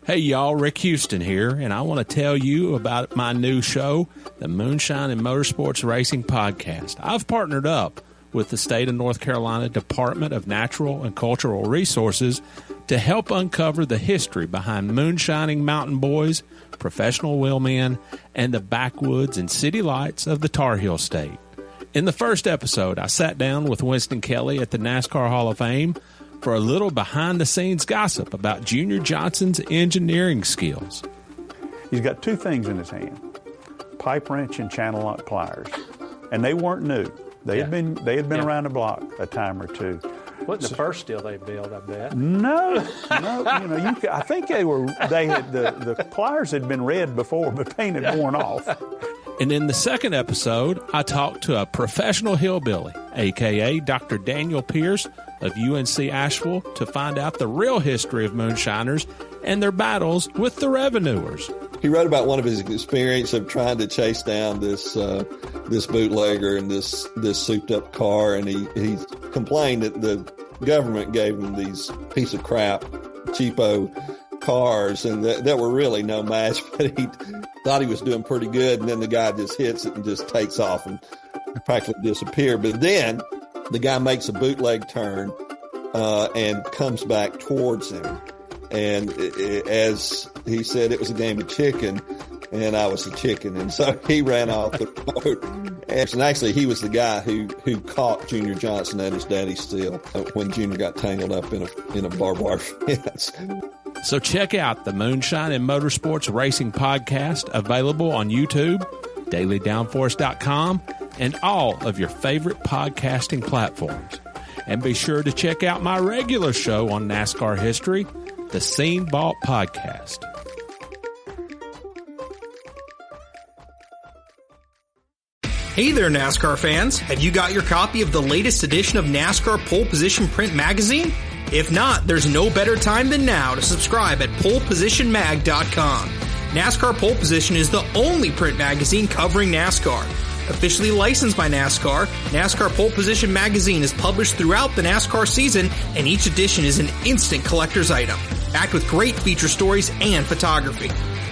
Hey y'all, Rick Houston here, and I want to tell you about my new show, the Moonshine and Motorsports Racing Podcast. I've partnered up with the state of North Carolina Department of Natural and Cultural Resources to help uncover the history behind moonshining mountain boys, professional wheelmen, and the backwoods and city lights of the Tar Heel State. In the first episode, I sat down with Winston Kelly at the NASCAR Hall of Fame for a little behind-the-scenes gossip about Junior Johnson's engineering skills. He's got two things in his hand, pipe wrench and channel lock pliers. And they weren't new. They had been around the block a time or two. Wasn't the first steel they built, I bet. No. I think the pliers had been red before, but paint had worn off. And in the second episode, I talked to a professional hillbilly, a.k.a. Dr. Daniel Pierce of UNC Asheville, to find out the real history of moonshiners and their battles with the revenuers. He wrote about one of his experience of trying to chase down this bootlegger in this souped-up car, and he complained that the government gave him these piece of crap, cheapo cars, and that were really no match, but he thought he was doing pretty good, and then the guy just hits it and just takes off and practically disappear. But then the guy makes a bootleg turn and comes back towards him. And as he said, it was a game of chicken, and I was a chicken. And so he ran off the road. And actually, he was the guy who caught Junior Johnson at his daddy's steel when Junior got tangled up in a barbed wire fence. So check out the Moonshine and Motorsports Racing Podcast, available on YouTube, dailydownforce.com, and all of your favorite podcasting platforms. And be sure to check out my regular show on NASCAR history, the Scene Vault Podcast. Hey there, NASCAR fans. Have you got your copy of the latest edition of NASCAR Pole Position Print Magazine? If not, there's no better time than now to subscribe at polepositionmag.com. NASCAR Pole Position is the only print magazine covering NASCAR. Officially licensed by NASCAR, NASCAR Pole Position Magazine is published throughout the NASCAR season, and each edition is an instant collector's item, packed with great feature stories and photography.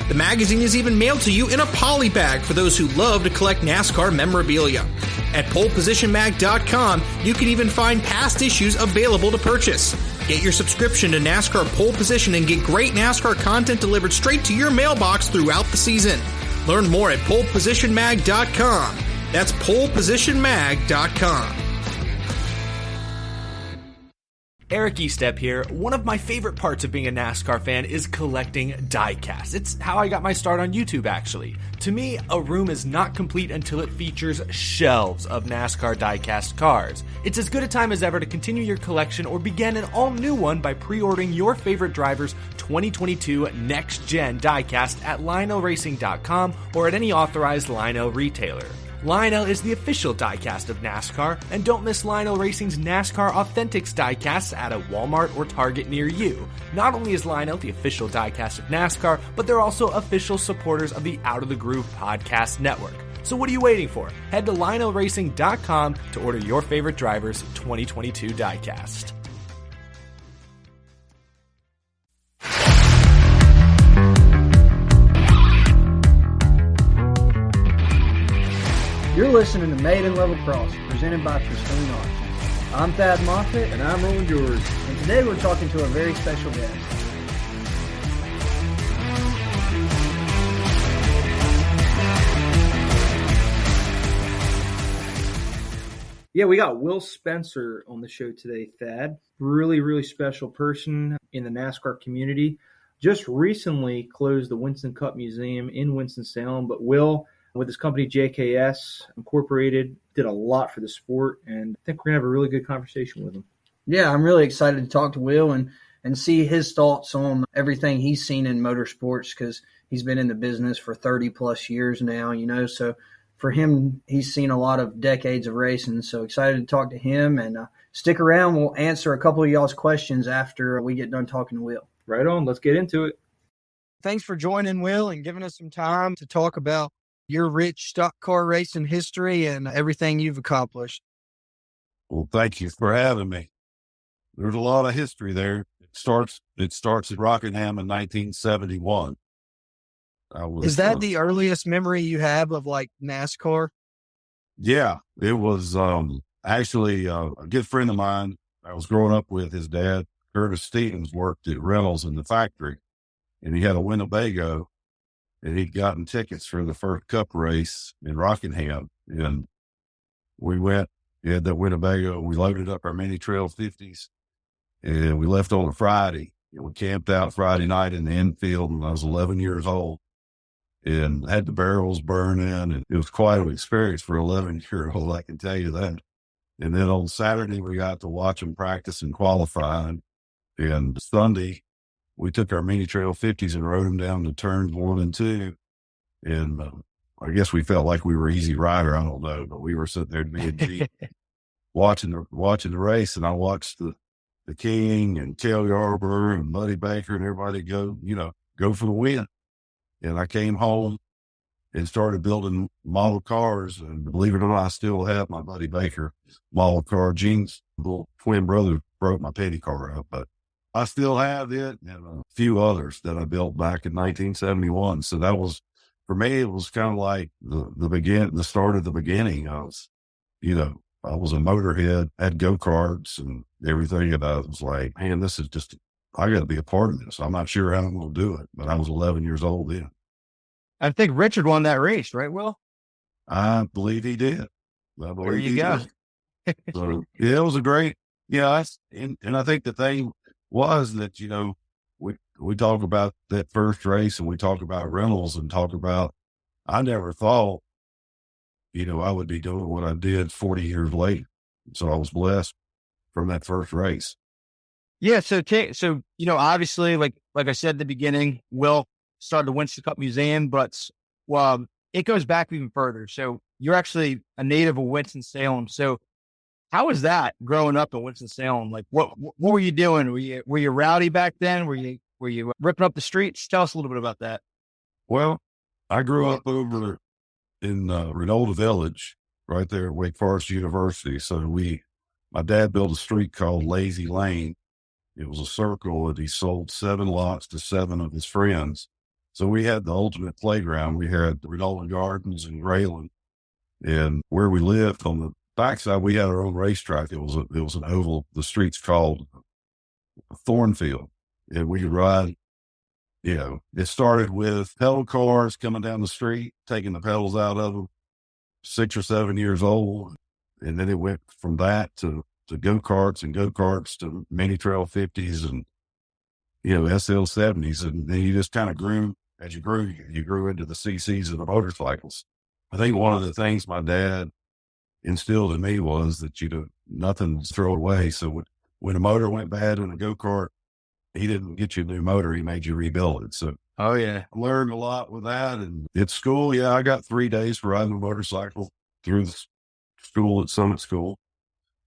The magazine is even mailed to you in a poly bag for those who love to collect NASCAR memorabilia. At polepositionmag.com, you can even find past issues available to purchase. Get your subscription to NASCAR Pole Position and get great NASCAR content delivered straight to your mailbox throughout the season. Learn more at polepositionmag.com. That's polepositionmag.com. Eric Estep here. One of my favorite parts of being a NASCAR fan is collecting diecasts. It's how I got my start on YouTube, actually. To me, a room is not complete until it features shelves of NASCAR diecast cars. It's as good a time as ever to continue your collection or begin an all-new one by pre-ordering your favorite driver's 2022 next-gen diecast at lionelracing.com or at any authorized Lionel retailer. Lionel is the official diecast of NASCAR, and don't miss Lionel Racing's NASCAR Authentics diecasts at a Walmart or Target near you. Not only is Lionel the official diecast of NASCAR, but they're also official supporters of the Out of the Groove podcast network. So what are you waiting for? Head to lionelracing.com to order your favorite driver's 2022 diecast. You're listening to Made in Level Cross, presented by Pristine Auction. I'm Thad Moffitt. And I'm Roland George. And today we're talking to a very special guest. Yeah, we got Will Spencer on the show today, Thad. Really, really special person in the NASCAR community. Just recently closed the Winston Cup Museum in Winston-Salem, but Will, with his company JKS Incorporated, did a lot for the sport, and I think we're going to have a really good conversation with him. Yeah, I'm really excited to talk to Will and see his thoughts on everything he's seen in motorsports, because he's been in the business for 30-plus years now, so for him, he's seen a lot of decades of racing, so excited to talk to him, and stick around. We'll answer a couple of y'all's questions after we get done talking to Will. Right on. Let's get into it. Thanks for joining, Will, and giving us some time to talk about your rich stock car racing history and everything you've accomplished. Well, thank you for having me. There's a lot of history there. starts at Rockingham in 1971. Is that the earliest memory you have of like NASCAR? Yeah, it was actually a good friend of mine I was growing up with. His dad, Curtis Stevens, worked at Reynolds in the factory, and he had a Winnebago, and he'd gotten tickets for the first Cup race in Rockingham, and we went. He had that Winnebago. We loaded up our Mini Trail 50s, and we left on a Friday. And we camped out Friday night in the infield, and I was 11 years old, and had the barrels burning, and it was quite an experience for an 11-year-old, I can tell you that. And then on Saturday, we got to watch them practice and qualify. And Sunday, we took our Mini Trail 50s and rode them down to turns 1 and 2. And I guess we felt like we were Easy Rider. I don't know, but we were sitting there being deep, watching the race. And I watched the King and Kel Yarborough and Buddy Baker and everybody go for the win. And I came home and started building model cars. And believe it or not, I still have my Buddy Baker model car. Gene's little twin brother broke my petty car out, but I still have it and a few others that I built back in 1971. So that was, for me, it was kind of like the start of the beginning. I was a motorhead, had go-karts and everything. And I was like, man, this is just, I got to be a part of this. I'm not sure how I'm going to do it, but I was 11 years old then. I think Richard won that race, right, Will? I believe he did. There you go. So, yeah, it was a great, and I think the thing was that, we talk about that first race and we talk about Reynolds and talk about, I never thought, I would be doing what I did 40 years later. So I was blessed from that first race. Yeah. So, obviously, like I said at the beginning, Will started the Winston Cup Museum, but it goes back even further. So you're actually a native of Winston-Salem. So how was that growing up in Winston-Salem? Like, what were you doing? Were you rowdy back then? Were you ripping up the streets? Tell us a little bit about that. Well, I grew up over in Reynolda Village, right there at Wake Forest University. So my dad built a street called Lazy Lane. It was a circle that he sold 7 lots to 7 of his friends. So we had the ultimate playground. We had the Reynolda Gardens and Grayland, and where we lived on the backside, we had our own racetrack. It was an oval. The street's called Thornfield, and we could ride. It started with pedal cars coming down the street, taking the pedals out of them, 6 or 7 years old, and then it went from that to go-karts to Mini Trail 50s and SL 70s, and then you just kind of grew. As you grew into the CCs of the motorcycles. I think one of the things my dad instilled in me was that nothing's thrown away. So when a motor went bad in a go-kart, he didn't get you a new motor. He made you rebuild it. So oh yeah, I learned a lot with that. And at school, I got 3 days for riding a motorcycle through the school at Summit School.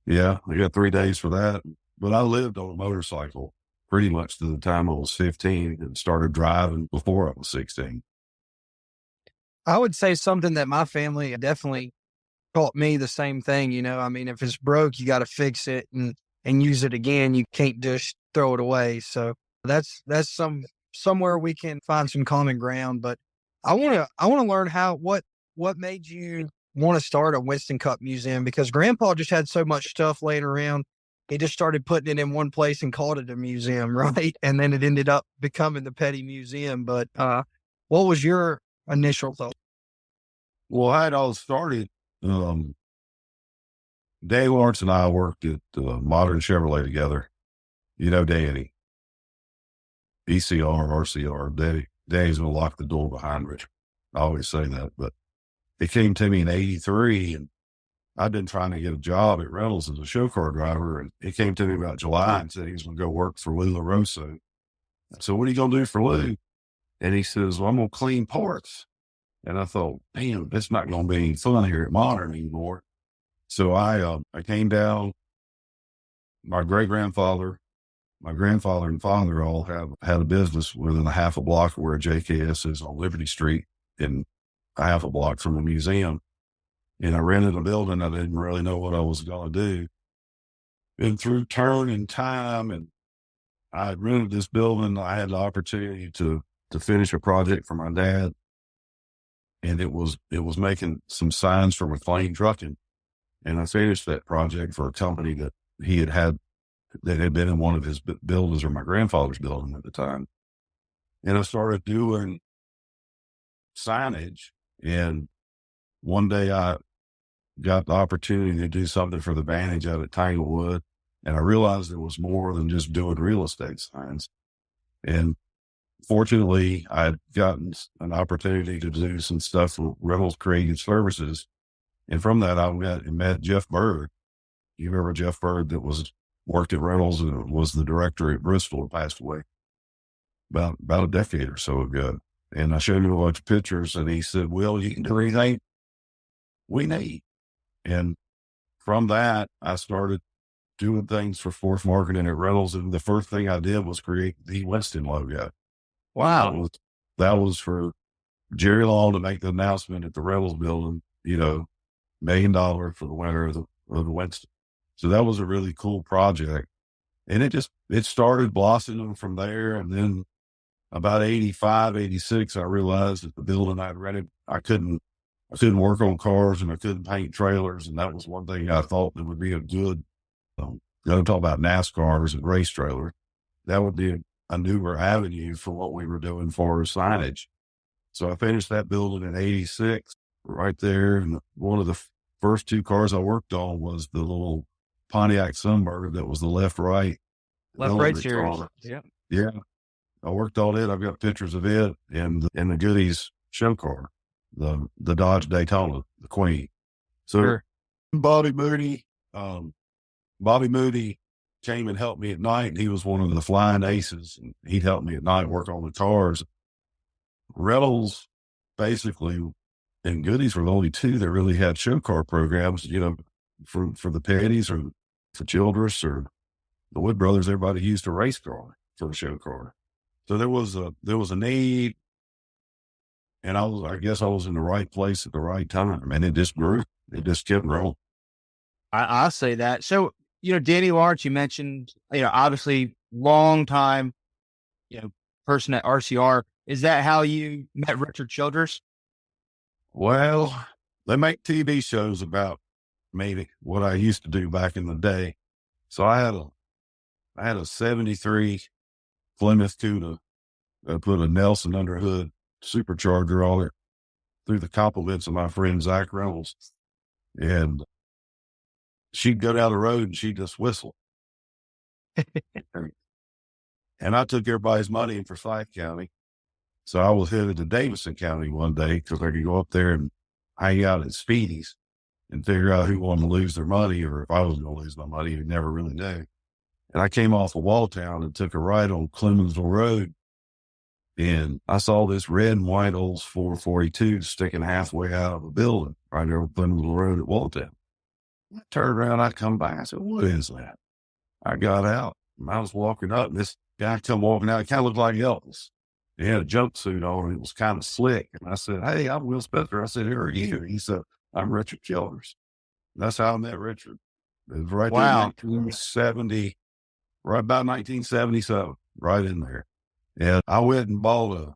Yeah, I got 3 days for that. But I lived on a motorcycle pretty much to the time I was 15 and started driving before I was 16. I would say something that my family definitely taught me the same thing. I mean, if it's broke, you got to fix it and use it again. You can't just throw it away. So that's somewhere we can find some common ground. But I want to learn what made you want to start a Winston Cup Museum, because Grandpa just had so much stuff laying around. He just started putting it in one place and called it a museum, right? And then it ended up becoming the Petty Museum. But what was your initial thought? Well, I had all started. Dave Lawrence and I worked at Modern Chevrolet together. Danny, ECR, RCR. Dave's going to lock the door behind Richard. I always say that. But he came to me in 83, and I'd been trying to get a job at Reynolds as a show car driver, and he came to me about July and said he was going to go work for Lou LaRosa. So what are you going to do for Lou? And he says, well, I'm going to clean parts. And I thought, damn, it's not going to be any fun here at Modern anymore. So I came down. My great-grandfather, my grandfather and father all had a business within a half a block of where JKS is on Liberty Street, and a half a block from the museum. And I rented a building. I didn't really know what I was going to do. And through turn and time, and I had rented this building. I had the opportunity to finish a project for my dad, and it was making some signs for McLean Trucking. And I finished that project for a company that he had that had been in one of his buildings, or my grandfather's building at the time. And I started doing signage. And one day I got the opportunity to do something for the Vantage out at Tanglewood. And I realized it was more than just doing real estate signs. And fortunately, I'd gotten an opportunity to do some stuff for Reynolds Creative Services. And from that, I went and met Jeff Bird. You remember Jeff Bird that worked at Reynolds and was the director at Bristol and passed away about a decade or so ago. And I showed him a bunch of pictures, and he said, "Will, you can do anything we need." And from that, I started doing things for Force Marketing at Reynolds. And the first thing I did was create the Winston logo. Wow. That was for Jerry Long to make the announcement at the Reynolds building, $1 million for the winner of the Winston. So that was a really cool project. And it started blossoming from there. And then about 85, 86, I realized that the building I'd rented, I couldn't work on cars and I couldn't paint trailers. And that was one thing I thought that would be a good, talk about NASCARs and race trailers. That would be a newer avenue for what we were doing for signage. So I finished that building in 86 right there. And one of the first two cars I worked on was the little Pontiac Sunbird that was the left-right series. Yeah. Yeah. I worked on it. I've got pictures of it and the Goodies show car, the Dodge Daytona, the Queen. So Sure. Bobby Moody came and helped me at night. He was one of the flying aces, and he'd help me at night work on the cars. Reynolds, basically, and Goodies were the only two that really had show car programs, for the Petties or for Childress or the Wood Brothers. Everybody used a race car for a show car. So there was a need, and I guess I was in the right place at the right time, and it just grew. It just kept growing. I'll say that. So, Danny Lawrence, you mentioned, obviously long time, person at RCR. Is that how you met Richard Childress? Well, they make TV shows about maybe what I used to do back in the day. So I had a 73 Plymouth Cuda. I put a Nelson underhood supercharger on it through the compliments of my friend Zach Reynolds. And she'd go down the road and she'd just whistle. And I took everybody's money in Forsyth County. So I was headed to Davidson County one day because I could go up there and hang out at Speedy's and figure out who wanted to lose their money or if I was going to lose my money. You never really knew. And I came off of Walltown and took a ride on Clemensville Road. And I saw this red and white Olds 442 sticking halfway out of a building right there on Clemensville Road at Walltown. I turned around, I come by, I said, "What is that?" I got out. I was walking up, and this guy come walking out. He kind of looked like Elvis. He had a jumpsuit on, and it was kind of slick. And I said, "Hey, I'm Will Spencer." I said, "Who are you?" He said, "I'm Richard Childress." That's how I met Richard. It was right there in 1970, right about 1977, right in there. And I went and bought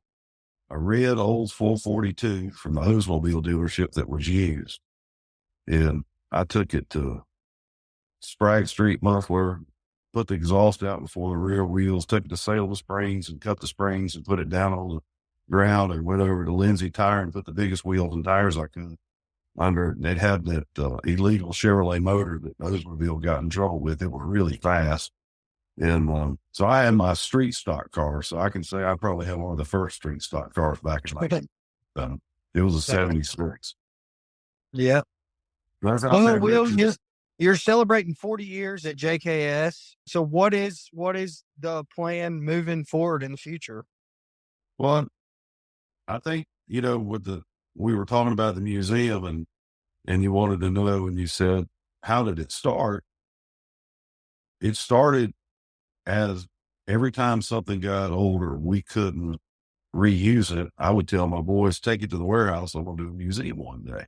a red Olds 442 from the Oldsmobile dealership that was used. And I took it to Sprague Street Muffler, put the exhaust out before the rear wheels, took it to Salem Springs and cut the springs and put it down on the ground, and went over to Lindsay Tire and put the biggest wheels and tires I could under it. And it had that illegal Chevrolet motor that Oldsmobile got in trouble with. It was really fast. And so I had my street stock car. So I can say I probably had one of the first street stock cars back in my day. It was a 76. Yeah. Well, you're celebrating 40 years at JKS. So what is the plan moving forward in the future? Well, I think, we were talking about the museum and you wanted to know, and you said, how did it start? It started as every time something got older, we couldn't reuse it. I would tell my boys, take it to the warehouse. I'm going to do a museum one day.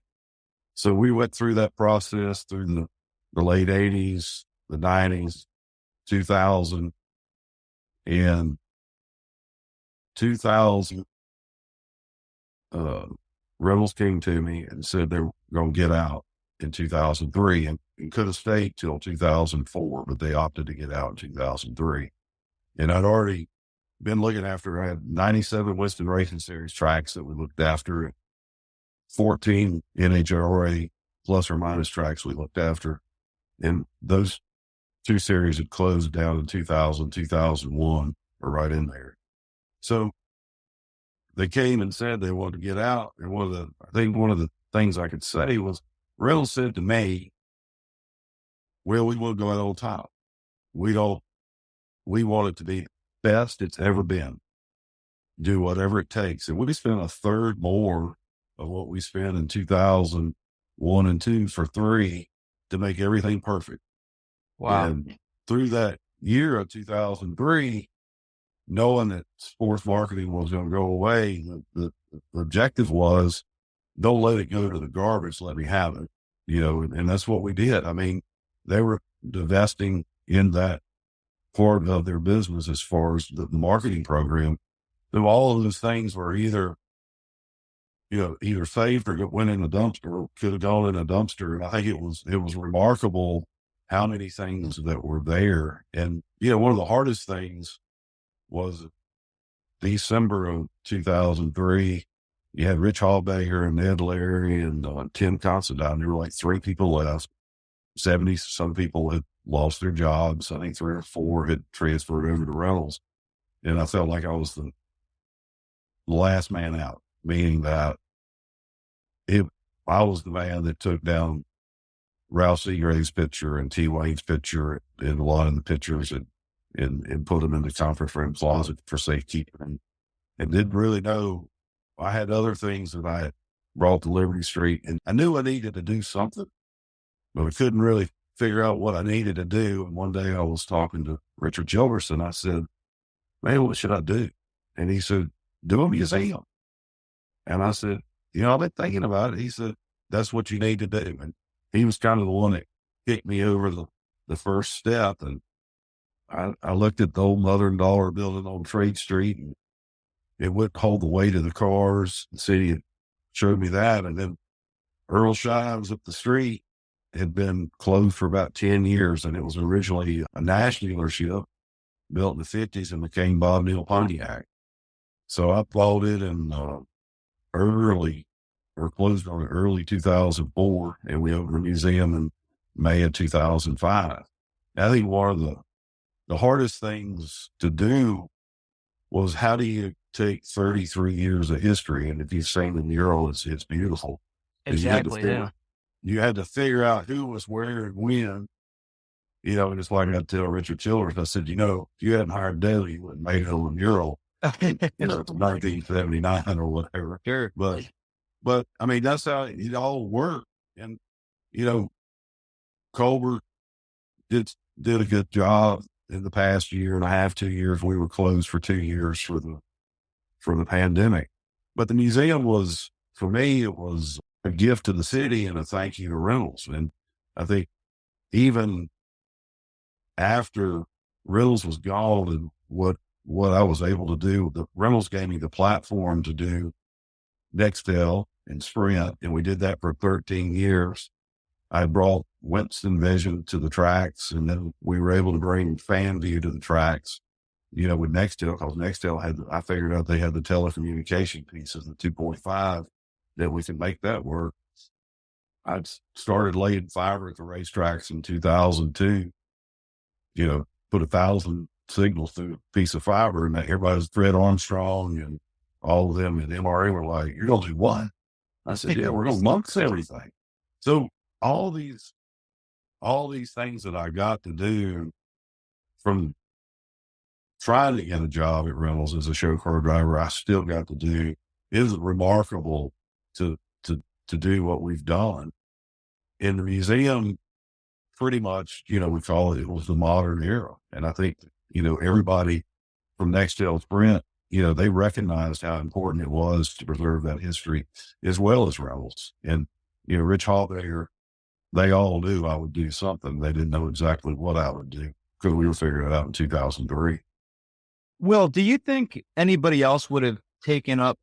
So we went through that process through the late 80s, the 90s, 2000. In 2000, Rebels came to me and said they were going to get out in 2003 and could have stayed till 2004, but they opted to get out in 2003. And I'd already been looking after, I had 97 Winston Racing Series tracks that we looked after, 14 NHRA plus or minus tracks we looked after. And those two series had closed down in 2000, 2001, or right in there. So they came and said they wanted to get out. And I think one of the things I could say was, Reynolds said to me, well, we want to go out on top. We want it to be the best it's ever been. Do whatever it takes. And we spent a third more of what we spent in 2001 and 2 for 3 to make everything perfect. Wow. And through that year of 2003, knowing that sports marketing was going to go away, the objective was, don't let it go to the garbage, let me have it, and that's what we did. I mean, they were divesting in that part of their business as far as the marketing program. So all of those things were either saved or went in a dumpster, or could have gone in a dumpster. And I think it was remarkable how many things that were there. And, one of the hardest things was December of 2003. You had Rich Hallbaker and Ed Larry and Tim Considine. There were like 3 people left. 70 some people had lost their jobs. I think 3 or 4 had transferred over to Reynolds. And I felt like I was the last man out, meaning that I was the man that took down Ralph Seagrave's picture and T. Wayne's picture and a lot of the pictures and put them in the conference room closet for safekeeping, and didn't really know. I had other things that I had brought to Liberty Street, and I knew I needed to do something, but I couldn't really figure out what I needed to do. And one day I was talking to Richard Gilbertson. I said, man, what should I do? And he said, do a museum. And I said, I've been thinking about it. He said, that's what you need to do. And he was kind of the one that kicked me over the first step. And I looked at the old mother and daughter building on Trade Street, and it wouldn't hold the weight of the cars. The city had showed me that. And then Earl Shives up the street had been closed for about 10 years. And it was originally a Nash dealership built in the 50s and became Bob Neal Pontiac. So I bought it in closed on early 2004, and we opened a museum in May of 2005. I think one of the hardest things to do was, how do you take 33 years of history? And if you've seen the mural, it's beautiful. Exactly. You had to figure out who was where and when, and it's like I tell Richard Childress, I said, if you hadn't hired Dale, you wouldn't have made it on the mural. It's 1979 or whatever. Sure. But I mean, that's how it all worked. And, Colbert did a good job in the past year and a half, 2 years. We were closed for 2 years for the pandemic. But the museum was, for me, it was a gift to the city and a thank you to Reynolds. And I think even after Reynolds was gone and what I was able to do, the Reynolds gave me the platform to do Nextel and Sprint, and we did that for 13 years. I brought Winston Vision to the tracks, and then we were able to bring Fan View to the tracks, with Nextel, because Nextel I figured out they had the telecommunication pieces, the 2.5, that we could make that work. I started laying fiber at the racetracks in 2002, put 1,000 signals through a piece of fiber, and everybody's Fred Armstrong and all of them at MRA were like, you're going to do what? I said, yeah, we're going to months everything. So all these things that I got to do, from trying to get a job at Reynolds as a show car driver, I still got to do. It is remarkable to do what we've done in the museum. Pretty much, we call it was the modern era. And I think, everybody from Nextel Sprint, they recognized how important it was to preserve that history, as well as Reynolds. And, Rich Hallbaker, they all knew I would do something. They didn't know exactly what I would do, because we were figuring it out in 2003. Will, do you think anybody else would have taken up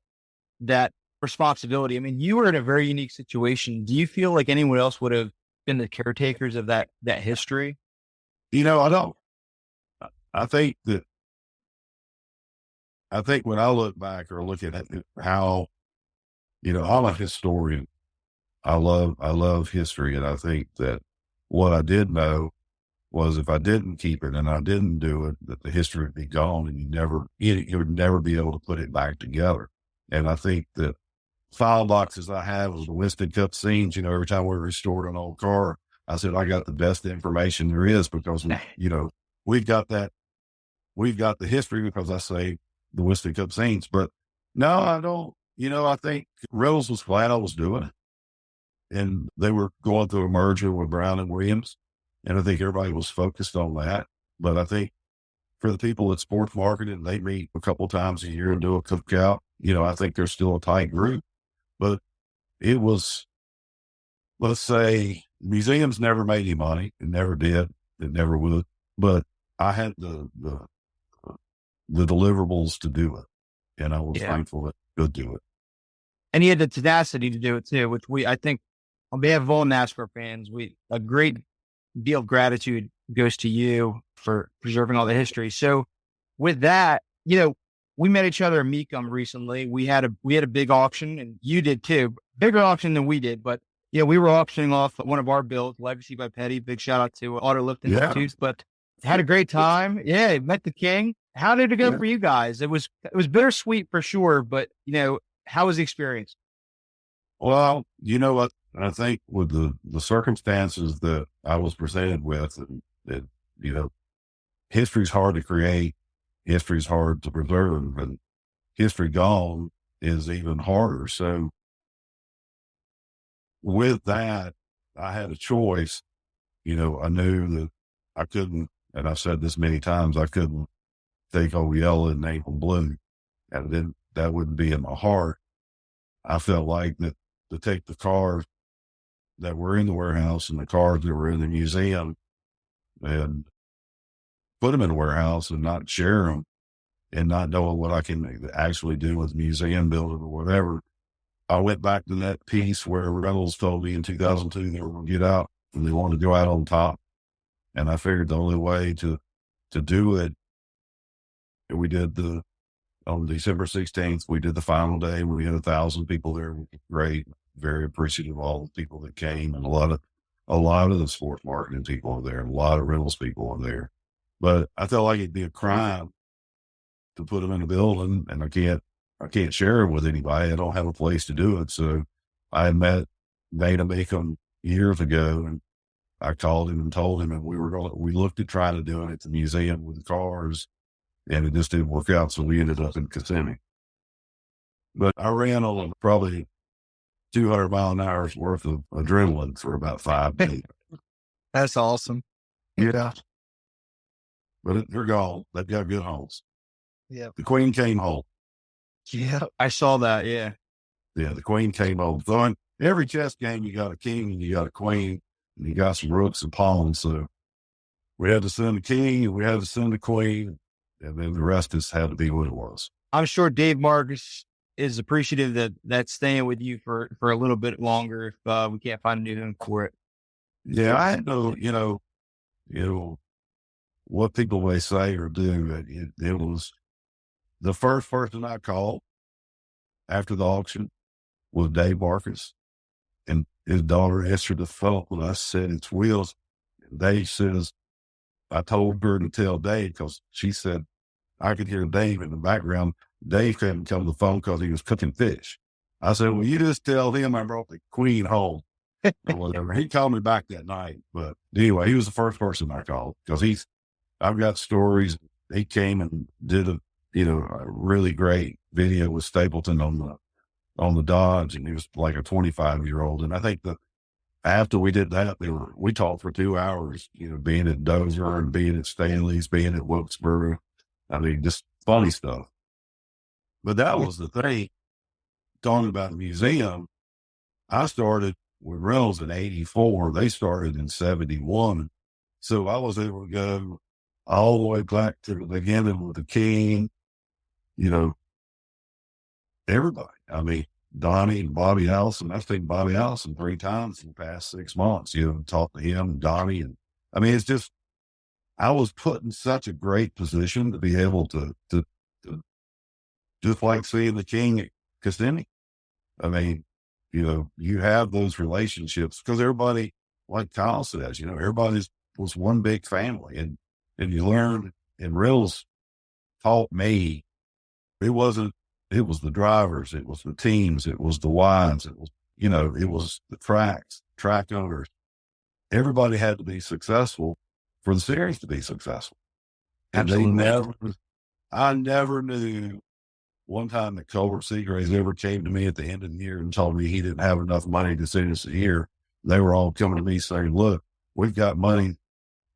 that responsibility? I mean, you were in a very unique situation. Do you feel like anyone else would have been the caretakers of that history? I don't. I think when I look back or look at how, I'm a historian. I love history. And I think that what I did know was if I didn't keep it and I didn't do it, that the history would be gone and you would never be able to put it back together. And I think that file boxes I have of the Winston Cup scenes, every time we restored an old car, I said, I got the best information there is because, we've got the history because I say the Winston Cup scenes, but no, I don't, I think Reynolds was glad I was doing it. And they were going through a merger with Brown and Williams. And I think everybody was focused on that. But I think for the people at sports marketing, they meet a couple times a year and do a cookout. I think they're still a tight group, but it was, let's say, museums never made any money. It never did. It never would. But I had the deliverables to do it. And I was thankful that I could do it. And he had the tenacity to do it too, which I think on behalf of all NASCAR fans, a great deal of gratitude goes to you for preserving all the history. So with that, we met each other at Mecum recently. We had a big auction and you did too, bigger auction than we did, but we were auctioning off one of our builds, Legacy by Petty. Big shout out to Auto Lift Institute, but had a great time. Yeah. Met the king. How did it go for you guys? It was bittersweet for sure, but how was the experience? Well, you know what? I think with the circumstances that I was presented with, and history's hard to create, history's hard to preserve, and history gone is even harder. So with that, I had a choice. I knew that I couldn't, and I've said this many times, I couldn't take old yellow and navy blue, and then that wouldn't be in my heart. I felt like that to take the cars that were in the warehouse and the cars that were in the museum and put them in the warehouse and not share them and not knowing what I can actually do with the museum building or whatever. I went back to that piece where Reynolds told me in 2002 they were going to get out and they wanted to go out on top. And I figured the only way to do it, we did on December 16th, we did the final day. We had 1,000 people there. Great. Very appreciative of all the people that came, and a lot of the sports marketing people are there, and a lot of Reynolds people are there. But I felt like it'd be a crime to put them in a building, and I can't share it with anybody. I don't have a place to do it. So I met Dana Mecum years ago, and I called him and told him, and we looked at trying to do it at the museum with the cars, and it just didn't work out. So we ended up in Kissimmee. But I ran on probably 200 mile an hour's worth of adrenaline for about 5 days. That's awesome. Yeah. But they're gone. They've got good homes. Yeah. The Queen came home. Yeah. I saw that. Yeah. Yeah. The Queen came home. So in every chess game, you got a king and you got a queen and you got some rooks and pawns. So we had to send the king and we had to send the queen, and then the rest just had to be what it was. I'm sure Dave Marcus is appreciative that that's staying with you for a little bit longer if we can't find a new home for it. Yeah, I know, what people may say or do, but it was the first person I called after the auction was Dave Marcus, and his daughter answered the phone when I said it's Will's. Dave says, I told her to tell Dave because she said I could hear Dave in the background. Dave couldn't come to the phone because he was cooking fish. I said, well, you just tell him I brought the Queen home or whatever. He called me back that night. But anyway, he was the first person I called because I've got stories. He came and did a really great video with Stapleton on the Dodge, and he was like a 25-year-old. And I think that after we did that, we talked for 2 hours, being at Dover and being at Stanley's, being at Wilkesboro. I mean, just funny stuff. But that was the thing. Talking about the museum, I started with Reynolds in 84. They started in 71. So I was able to go all the way back to the beginning with the King, you know, everybody. I mean, Donnie and Bobby Allison. I've seen Bobby Allison 3 times in the past 6 months, you know, talked to him and Donnie. And I mean, it's just, I was put in such a great position to be able to just like seeing the King at Kissimmee. I mean, you know, you have those relationships because everybody, like Kyle says, you know, everybody was one big family, and you learned, and Reynolds taught me it was the drivers, it was the teams, it was the wives, it was, you know, it was the track owners. Everybody had to be successful for the series to be successful. And I never knew one time that Culver Seagraves ever came to me at the end of the year and told me he didn't have enough money to finish the year. They were all coming to me saying, look, we've got money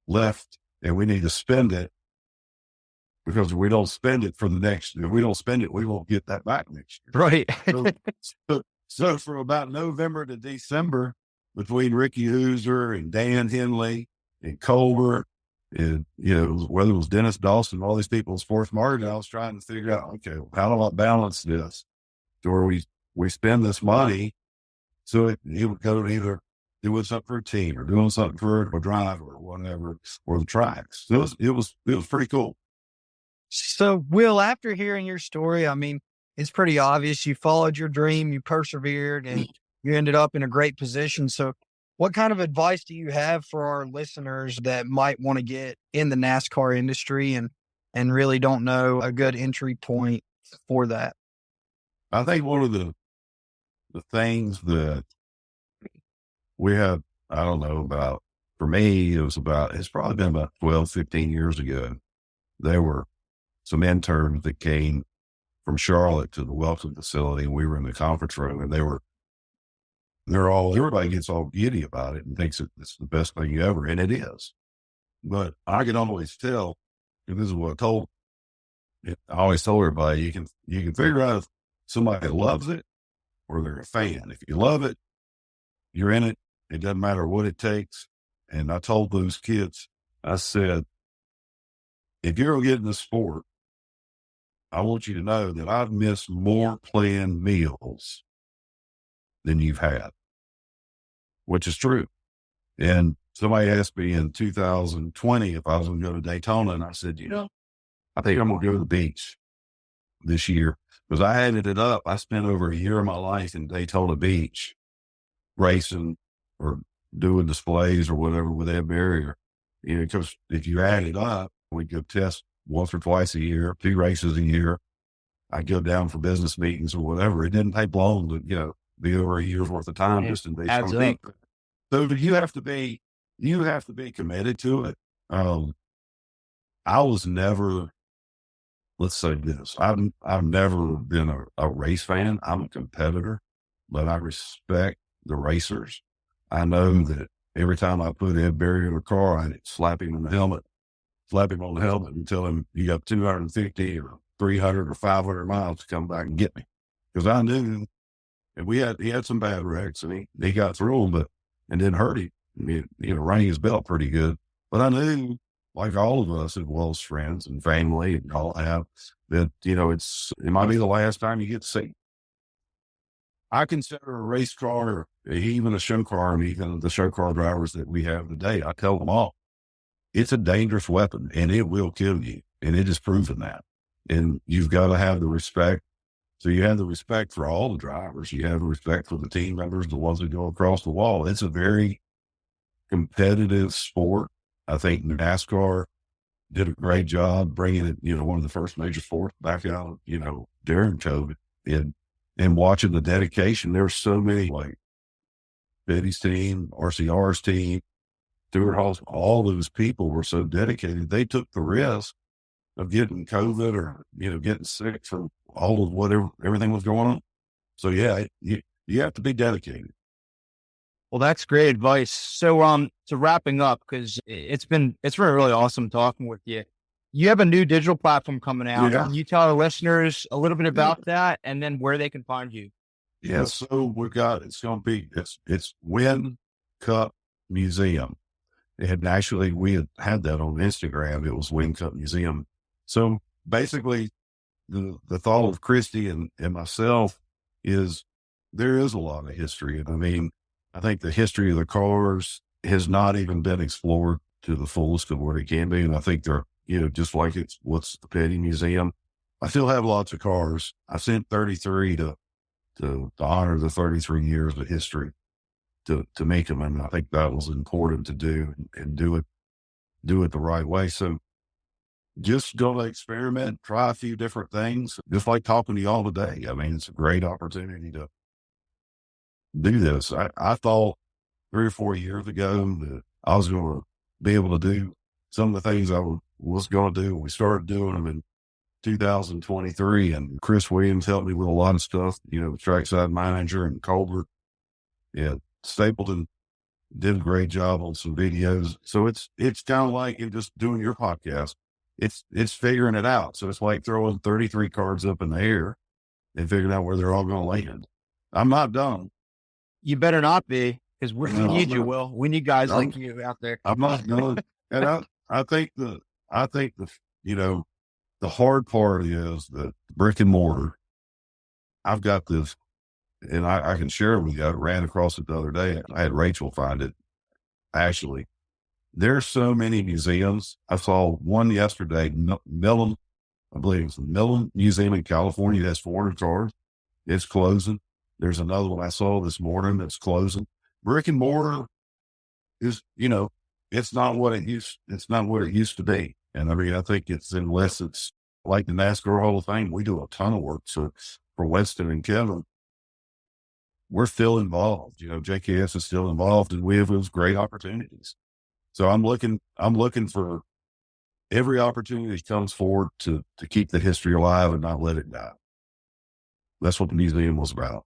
left and we need to spend it, because if we don't spend it if we don't spend it, we won't get that back next year. Right. So from about November to December, between Ricky Hooser and Dan Henley and Culver, and, you know, whether it was Dennis Dawson, all these people in sports marketing, I was trying to figure out, okay, how do I balance this to where we spend this money so it would go to either doing something for a team or doing something for a driver or whatever, or the tracks. So it was pretty cool. So, Will, after hearing your story, I mean, it's pretty obvious you followed your dream, you persevered, and you ended up in a great position. So, what kind of advice do you have for our listeners that might want to get in the NASCAR industry and really don't know a good entry point for that? I think one of the things that we have, I don't know about, for me, it's probably been about 12, 15 years ago. There were some interns that came from Charlotte to the Welcome facility, and we were in the conference room, and everybody gets all giddy about it and thinks it's the best thing ever, and it is. But I can always tell, and this is what I always told everybody, you can figure out if somebody loves it or they're a fan. If you love it, you're in it. It doesn't matter what it takes. And I told those kids, I said, if you're going to get in the sport, I want you to know that I've missed more planned meals than you've had, which is true. And somebody asked me in 2020 if I was going to go to Daytona, and I said, you know, I think I'm going to go to the beach this year, because I added it up. I spent over a year of my life in Daytona Beach racing or doing displays or whatever with Ed Barrier. You know, because if you add it up, we go test once or twice a year, 2 races a year. I go down for business meetings or whatever. It didn't take long to, you know, be over a year's worth of time just in Daytona. So you have to be committed to it. I was never, let's say this, I've never been a race fan. I'm a competitor, but I respect the racers. I know that every time I put Ed Barrier in a car, I'd slap him on the helmet and tell him, you got 250 or 300 or 500 miles to come back and get me. Because I knew, and he had some bad wrecks, and he got through them, and didn't hurt him. You know, rang his belt pretty good. But I knew, like all of us as well as friends and family and all have, that, you know, it might be the last time you get to see. I consider a race car, even a show car, and even the show car drivers that we have today, I tell them all, it's a dangerous weapon and it will kill you. And it is proven that. And you've got to have the respect. So you have the respect for all the drivers. You have the respect for the team members, the ones that go across the wall. It's a very competitive sport. I think NASCAR did a great job bringing it, you know, one of the first major sports back out, you know, during COVID. And watching the dedication, there's so many, like Betty's team, RCR's team, Stuart Hall's, all those people were so dedicated. They took the risk of getting COVID or, you know, getting sick from all of everything was going on. So yeah, you have to be dedicated. Well, that's great advice. So, wrapping up, because it's been really awesome talking with you. You have a new digital platform coming out. Yeah. Can you tell our listeners a little bit about that, and then where they can find you? Yeah. So it's Win Cup Museum. And actually, we had that on Instagram. It was Win Cup Museum. So basically, the thought of Christy and myself is there is a lot of history. And I mean, I think the history of the cars has not even been explored to the fullest of what it can be. And I think they're, just like what's the Petty Museum. I still have lots of cars. I sent 33 to honor the 33 years of history to Mecum. And I think that was important to do and do it the right way. So just go to experiment, try a few different things, just like talking to y'all today. I mean, it's a great opportunity to do this. I thought 3 or 4 years ago that I was going to be able to do some of the things I was going to do. We started doing them in 2023, and Chris Williams helped me with a lot of stuff, trackside manager and Colbert. Yeah, Stapleton did a great job on some videos. So it's kind of like just doing your podcast. It's figuring it out. So it's like throwing 33 cards up in the air and figuring out where they're all going to land. I'm not done. You better not be, because we need you, Will. We need guys like you out there. I'm not done. And I think the hard part is the brick and mortar. I've got this, and I can share it with you. I ran across it the other day. I had Rachel find it. Actually, there's so many museums. I saw one yesterday, Mecum, I believe it's the Mecum Museum in California. That's 400 cars. It's closing. There's another one I saw this morning that's closing. Brick and mortar is, it's not what it used to be. And I mean, I think unless it's like the NASCAR Hall of Fame, we do a ton of work. So for Winston and Kevin, we're still involved. JKS is still involved, and we have those great opportunities. So I'm looking for every opportunity that comes forward to keep the history alive and not let it die. That's what the museum was about.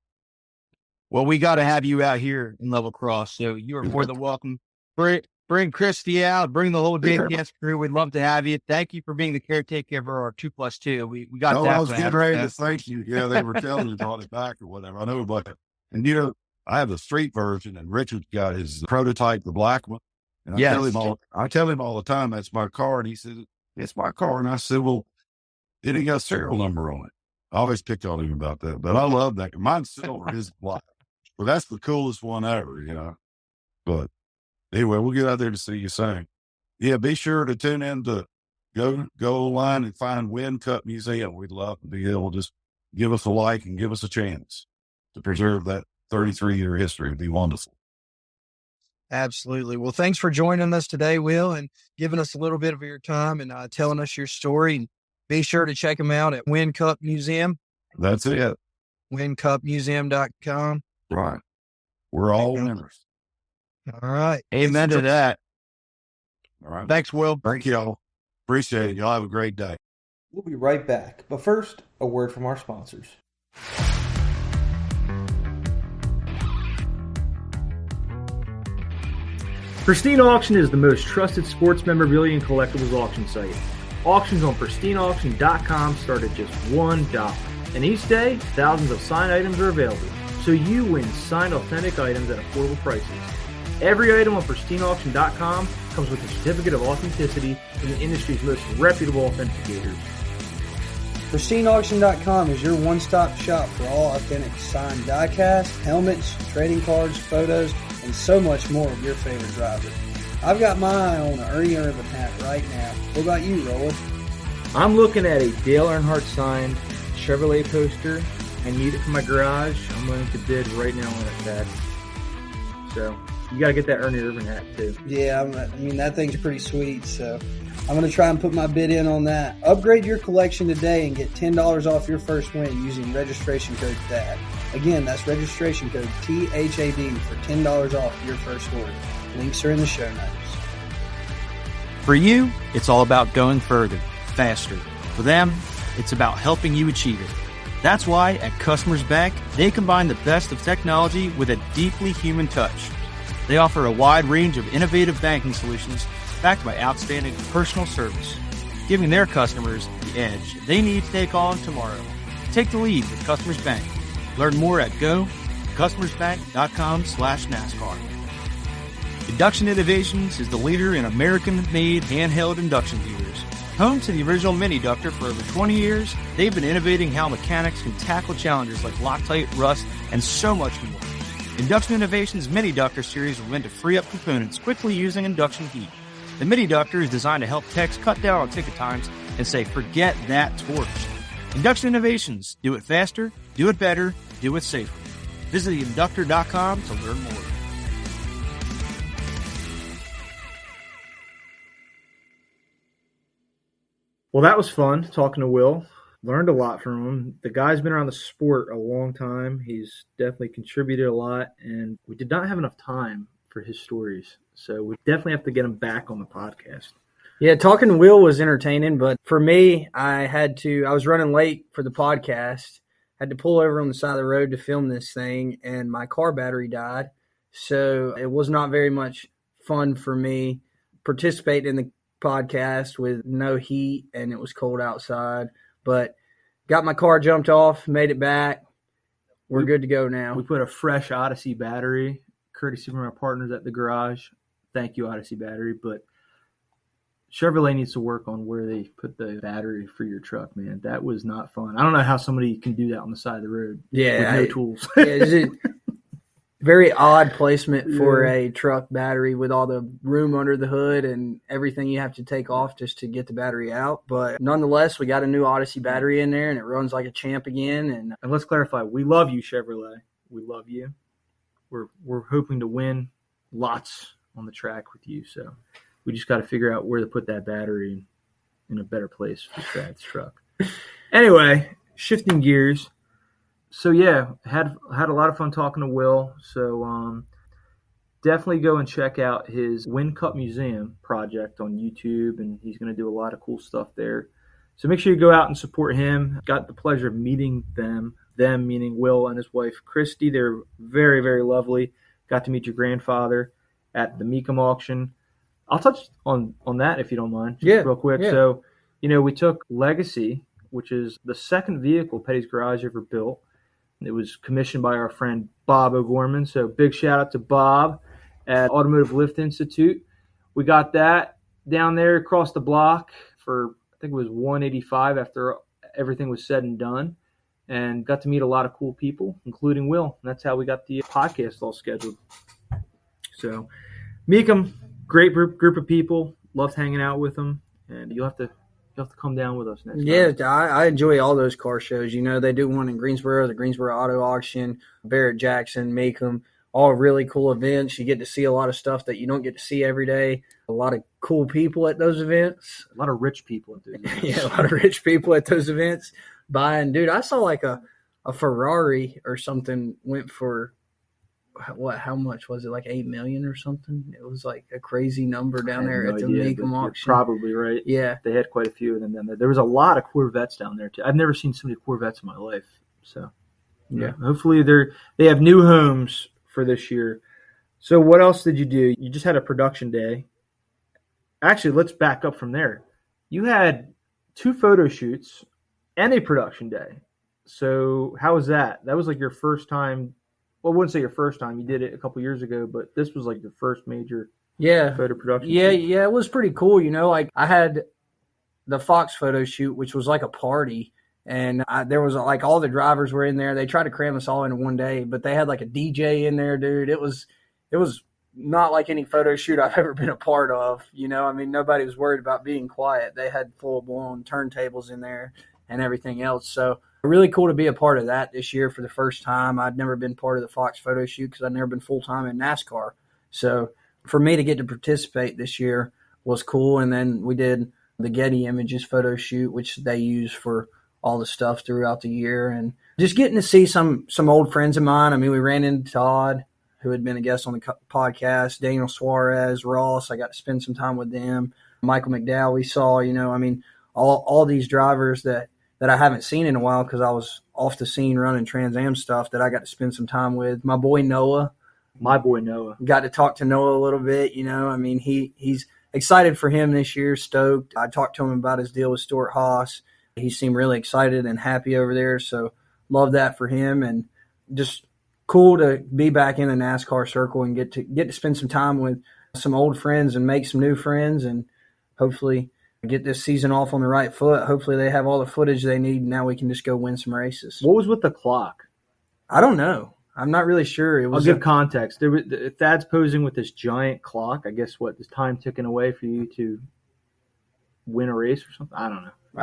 Well, we got to have you out here in Level Cross, so you are more than welcome. Bring Christy out, bring the whole JKS crew. We'd love to have you. Thank you for being the caretaker of our 2+2. We got that. I was getting ready to thank you. Yeah, they were telling me to call it back or whatever. I know about it. And I have the street version, and Richard's got his prototype, the black one. And I tell him all the time, that's my car. And he says, it's my car. And I said, well, it ain't got a serial number on it. I always pick on him about that, but I love that. Mine's silver, his black. Well, that's the coolest one ever, But anyway, we'll get out there to see you soon. Yeah, be sure to tune in to go online and find Win Cup Museum. We'd love to be able to just give us a like and give us a chance to preserve that 33-year history. It'd be wonderful. Absolutely. Well, thanks for joining us today, Will, and giving us a little bit of your time and telling us your story. And be sure to check them out at Win Cup Museum. That's it. WinCupMuseum.com. Right. We're all winners. All right. Amen to that. All right. Thanks, Will. Thank y'all. Appreciate it. Y'all have a great day. We'll be right back. But first, a word from our sponsors. Pristine Auction is the most trusted sports memorabilia and collectibles auction site. Auctions on pristineauction.com start at just $1. And each day, thousands of signed items are available, so you win signed authentic items at affordable prices. Every item on pristineauction.com comes with a certificate of authenticity from the industry's most reputable authenticators. PristineAuction.com is your one-stop shop for all authentic signed diecast, helmets, trading cards, photos, and so much more of your favorite driver. I've got my eye on an Ernie Irvin hat right now. What about you, Roland? I'm looking at a Dale Earnhardt signed Chevrolet poster. I need it for my garage. I'm willing to bid right now on it, Dad. So you got to get that Ernie Irvin hat too. Yeah, that thing's pretty sweet. So I'm going to try and put my bid in on that. Upgrade your collection today and get $10 off your first win using registration code THAD. Again, that's registration code THAD for $10 off your first order. Links are in the show notes. For you, it's all about going further, faster. For them, it's about helping you achieve it. That's why at Customers Bank, they combine the best of technology with a deeply human touch. They offer a wide range of innovative banking solutions backed by outstanding personal service, giving their customers the edge they need to take on tomorrow. Take the lead with Customers Bank. Learn more at go.customersbank.com/NASCAR. Induction Innovations is the leader in American-made handheld induction heaters. Home to the original mini ductor for over 20 years, they've been innovating how mechanics can tackle challenges like Loctite, rust, and so much more. Induction Innovations Mini Ductor series were meant to free up components quickly using induction heat. The Mini Ductor is designed to help techs cut down on ticket times and say, forget that torch. Induction Innovations. Do it faster, do it better, do it safer. Visit inductor.com to learn more. Well, that was fun talking to Will. Learned a lot from him. The guy's been around the sport a long time. He's definitely contributed a lot, and we did not have enough time for his stories. So we definitely have to get him back on the podcast. Yeah, talking to Will was entertaining, but for me, I was running late for the podcast, had to pull over on the side of the road to film this thing, and my car battery died. So it was not very much fun for me participating in the podcast with no heat, and it was cold outside. But got my car jumped off, made it back. We're good to go now. We put a fresh Odyssey battery, courtesy from our partners at the garage. Thank you, Odyssey Battery. But Chevrolet needs to work on where they put the battery for your truck, man. That was not fun. I don't know how somebody can do that on the side of the road with no tools. Very odd placement for a truck battery with all the room under the hood and everything you have to take off just to get the battery out. But nonetheless, we got a new Odyssey battery in there, and it runs like a champ again. And let's clarify, we love you, Chevrolet. We love you. We're hoping to win lots on the track with you. So we just got to figure out where to put that battery in a better place for Thad's truck. Anyway, shifting gears. So yeah, had a lot of fun talking to Will. So definitely go and check out his Win Cup Museum project on YouTube, and he's going to do a lot of cool stuff there. So make sure you go out and support him. Got the pleasure of meeting them meaning Will and his wife Christy. They're very, very lovely. Got to meet your grandfather at the Mecum Auction. I'll touch on that if you don't mind, real quick. Yeah. So, we took Legacy, which is the second vehicle Petty's Garage ever built. It was commissioned by our friend Bob O'Gorman. So big shout out to Bob at Automotive Lift Institute. We got that down there across the block for, I think it was $185 after everything was said and done, and got to meet a lot of cool people, including Will. And that's how we got the podcast all scheduled. So Mecum, great group of people. Loved hanging out with them, and you'll have to come down with us next time. Yeah, I enjoy all those car shows. They do one in Greensboro, the Greensboro Auto Auction, Barrett Jackson, Mecum, all really cool events. You get to see a lot of stuff that you don't get to see every day. A lot of cool people at those events. A lot of rich people at those events. Yeah, a lot of rich people at those events buying. Dude, I saw like a Ferrari or something went for, how much was it? Like $8 million or something? It was like a crazy number down there at the Mecum Auction. You're probably right. Yeah. They had quite a few of them down there. There was a lot of Corvettes down there, too. I've never seen so many Corvettes in my life. So, yeah. Hopefully they have new homes for this year. So what else did you do? You just had a production day. Actually, let's back up from there. You had 2 photo shoots and a production day. So how was that? That was like your first time. Well, I wouldn't say your first time. You did it a couple years ago, but this was like your first major photo production. Yeah, it was pretty cool. Like I had the Fox photo shoot, which was like a party, and there was like all the drivers were in there. They tried to cram us all into one day, but they had like a DJ in there, dude. It was not like any photo shoot I've ever been a part of. Nobody was worried about being quiet. They had full-blown turntables in there and everything else. So really cool to be a part of that this year for the first time. I'd never been part of the Fox photo shoot because I'd never been full-time in NASCAR. So for me to get to participate this year was cool. And then we did the Getty Images photo shoot, which they use for all the stuff throughout the year. And just getting to see some old friends of mine. We ran into Todd, who had been a guest on the podcast, Daniel Suarez, Ross. I got to spend some time with them. Michael McDowell we saw, all these drivers that I haven't seen in a while because I was off the scene running Trans Am stuff that I got to spend some time with. My boy Noah. Got to talk to Noah a little bit, he's excited for him this year, stoked. I talked to him about his deal with Stuart Haas. He seemed really excited and happy over there, so love that for him. And just cool to be back in the NASCAR circle and get to spend some time with some old friends and make some new friends, and hopefully get this season off on the right foot. Hopefully they have all the footage they need, and now we can just go win some races. What was with the clock? I don't know. I'm not really sure. I'll give context. Thad's posing with this giant clock. I guess what is time ticking away for you to win a race or something? I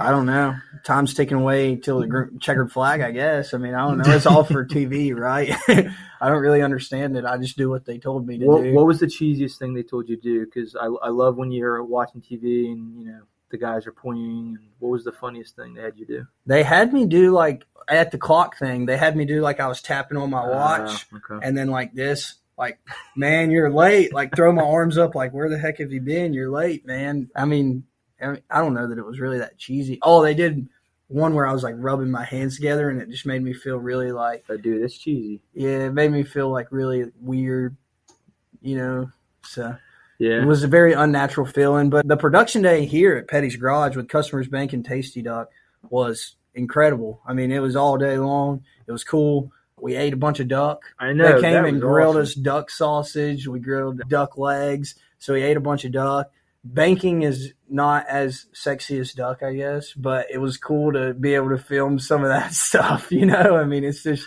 don't know. Time's ticking away till the checkered flag, I guess. I mean, I don't know. It's all for TV, right? I don't really understand it. I just do what they told me to do. What was the cheesiest thing they told you to do? Because I love when you're watching TV and, the guys are pointing. And what was the funniest thing they had you do? They had me do, like, at the clock thing, they had me do like I was tapping on my watch and then like this, like, man, you're late. Like, throw my arms up like, where the heck have you been? You're late, man. I mean, I don't know that it was really that cheesy. Oh, they did one where I was like rubbing my hands together, and it just made me feel really like, oh, dude, that's cheesy. Yeah, it made me feel like really weird, so yeah, it was a very unnatural feeling. But the production day here at Petty's Garage with Customers Bank and Tasty Duck was incredible. I mean, it was all day long. It was cool. We ate a bunch of duck. I know. They came and grilled us duck sausage. We grilled duck legs. So we ate a bunch of duck. Banking is not as sexy as duck, I guess, but it was cool to be able to film some of that stuff. I mean, it's just.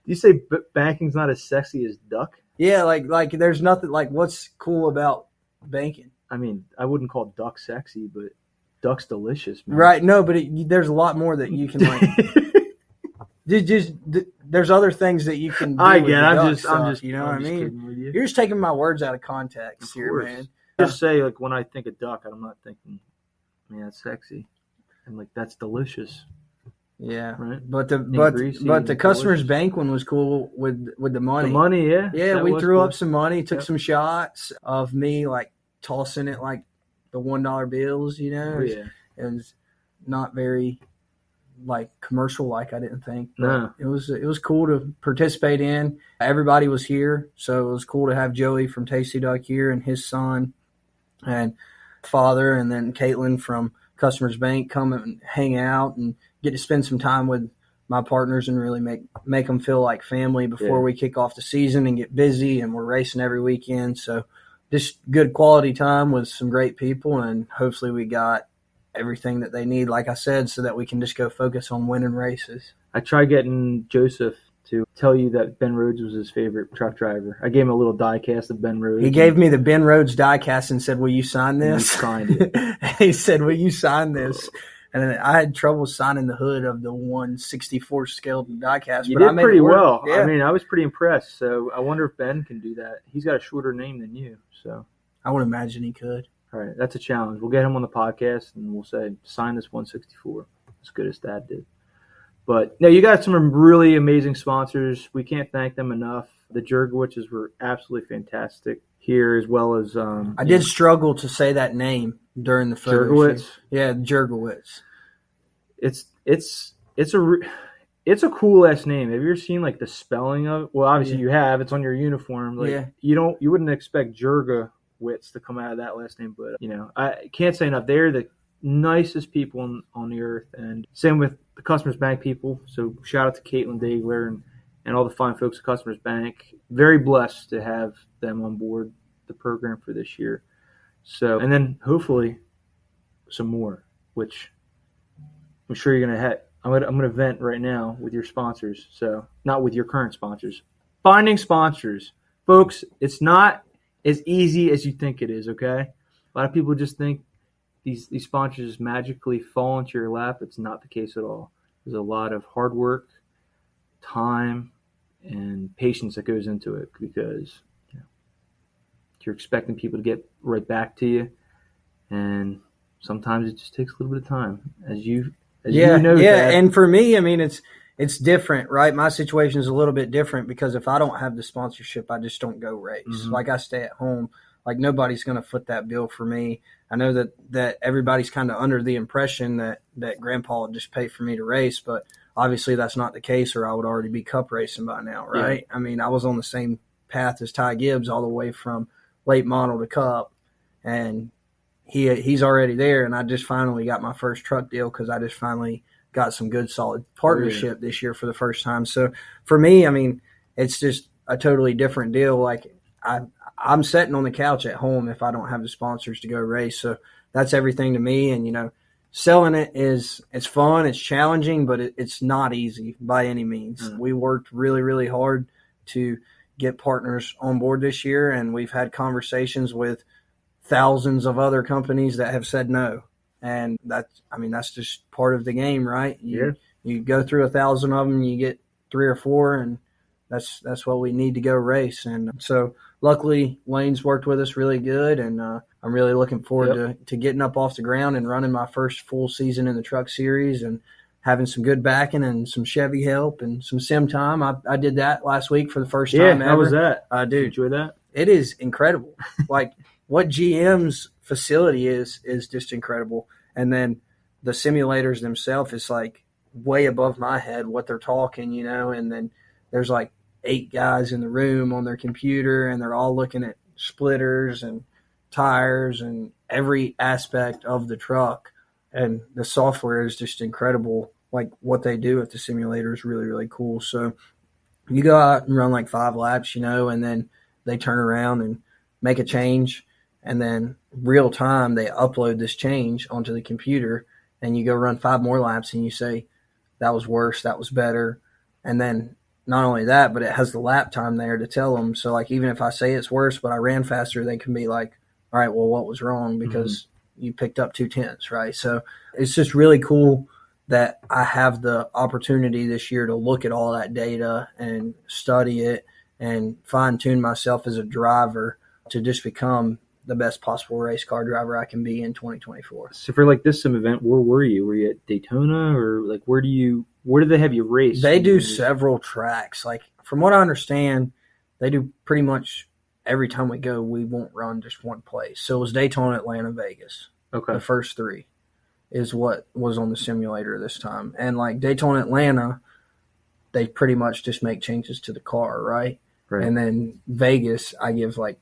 You say banking's not as sexy as duck? Yeah, like there's nothing like what's cool about banking. I mean, I wouldn't call duck sexy, but duck's delicious, man. Right? No, but there's a lot more that you can like. There's other things that you can do. I'm just what I mean? You're just taking my words out of context here, man. Just say, like, when I think of duck, I'm not thinking, man, that's sexy. I'm like, that's delicious. Yeah, right. But the Customers Bank one was cool with the money. The money, yeah. Yeah, we threw up some money, took some shots of me like tossing it like the $1 bills. Oh, yeah. It was not very like commercial, like I didn't think. No. It was cool to participate in. Everybody was here, so it was cool to have Joey from Tasty Duck here and his son and father, and then Caitlin from Customers Bank come and hang out and get to spend some time with my partners and really make them feel like family before we kick off the season and get busy, and we're racing every weekend. So just good quality time with some great people, and hopefully we got everything that they need, like I said, so that we can just go focus on winning races. I tried getting Joseph to tell you that Ben Rhodes was his favorite truck driver. I gave him a little die cast of Ben Rhodes. He gave me the Ben Rhodes die cast and said, will you sign this? He signed it. He said, will you sign this? And then I had trouble signing the hood of the 1/64 scale die cast. You did pretty well. Yeah. I mean, I was pretty impressed. So I wonder if Ben can do that. He's got a shorter name than you. So I would imagine he could. All right, that's a challenge. We'll get him on the podcast, and we'll say, sign this 164 as good as Dad did. But, no, you got some really amazing sponsors. We can't thank them enough. The Jergowitzes were absolutely fantastic here, as well as I did struggle to say that name during the photo Jergowitz? shoot. Yeah, Jergowitz. It's a cool last name. Have you ever seen like the spelling of it? Well, obviously you have. It's on your uniform. Like you wouldn't expect Jergowitz to come out of that last name, but I can't say enough. They're the nicest people on the earth, and same with the Customers Bank people. So shout out to Caitlin Dagler and all the fine folks at Customers Bank. Very blessed to have them on board the program for this year. So, and then hopefully some more, which I'm sure you're gonna have. I'm gonna vent right now with your sponsors. So, not with your current sponsors. Finding sponsors, folks. It's not as easy as you think it is. Okay, a lot of people just think these sponsors just magically fall into your lap. It's not the case at all. There's a lot of hard work, time, and patience that goes into it, because you're expecting people to get right back to you, and sometimes it just takes a little bit of time, as you know. Dad. And for me, I mean, it's different, right? My situation is a little bit different, because if I don't have the sponsorship, I just don't go race. Mm-hmm. Like, I stay at home. Like, nobody's going to foot that bill for me. I know that everybody's kind of under the impression that Grandpa would just pay for me to race, but obviously that's not the case, or I would already be cup racing by now, right? Yeah. I mean, I was on the same path as Ty Gibbs all the way from late model to cup, and he's already there, and I just finally got my first truck deal because I just finally got some good solid partnership this year for the first time. So for me, I mean, it's just a totally different deal. Like I'm sitting on the couch at home if I don't have the sponsors to go race. So that's everything to me. And, selling it's fun, it's challenging, but it's not easy by any means. We worked really, really hard to get partners on board this year, and we've had conversations with thousands of other companies that have said no. And that's just part of the game, right? You go through 1,000 of them, you get 3 or 4, and that's what we need to go race. And so luckily Lane's worked with us really good, and I'm really looking forward to getting up off the ground and running my first full season in the truck series and having some good backing and some Chevy help and some sim time. I did that last week for the first time ever. How was that? Dude, did you enjoy that? It is incredible. Like what GM's facility is just incredible. And then the simulators themselves is like way above my head what they're talking, and then there's like 8 guys in the room on their computer, and they're all looking at splitters and tires and every aspect of the truck. And the software is just incredible. Like what they do at the simulator is really, really cool. So you go out and run like 5 laps, and then they turn around and make a change. And then real time, they upload this change onto the computer, and you go run 5 more laps and you say, that was worse, that was better. And then not only that, but it has the lap time there to tell them. So like, even if I say it's worse, but I ran faster, they can be like, all right, well, what was wrong? Because you picked up 2/10, right? So it's just really cool that I have the opportunity this year to look at all that data and study it and fine tune myself as a driver to just become the best possible race car driver I can be in 2024. So for like this sim event, where were you? Were you at Daytona, or like where did they have you race? They do several tracks. Like from what I understand, they do pretty much every time we go, we won't run just one place. So it was Daytona, Atlanta, Vegas. Okay. The first 3 is what was on the simulator this time. And like Daytona, Atlanta, they pretty much just make changes to the car, right? Right. And then Vegas, I give like